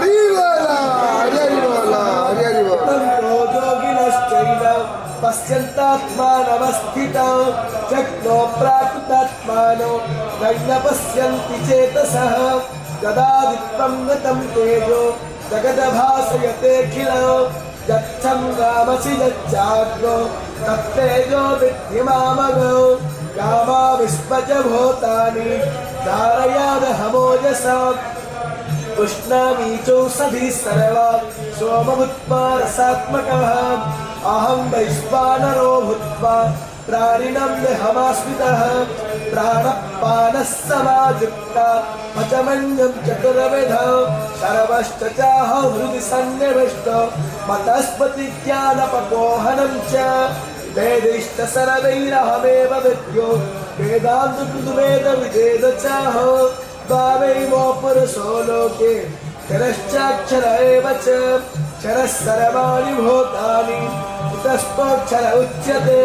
हरिवला हरिवला हरिवला योगिनश्चैव पश्यन्तात्मानवस्थितौ जग्नो प्राकृतात्मानो न पश्यन्ति चेतसः यदादित्वं गतं तेजो जगद्भासयतेऽखिलो यच्छं गामसि यच्चाग्नो तत्तेजो विद्धि मामगो गामाविश्वच भूतानि धारयामहमोजसा उष्णामीचौषधी सर्वा सोमभूत्वा रसात्मकः अहं वैश्वानरो भूत्वा प्राणिनं देहमाश्रितः प्राणपानः समायुक्ता पचमन्यं चतुर्विधः सर्वश्च चाहं हृदि सन्निविष्टो मतस्पतिज्ञानपपोहनं च वेदैश्च सर्वैरहमेव विद्यो वेदान्तकृतवेदविदेद चाहो द्वावैमो पुरुषो लोके क्षरश्चाक्षर एव च क्षरः सर्वाणि भूतानि तस्माक्षर उच्यते।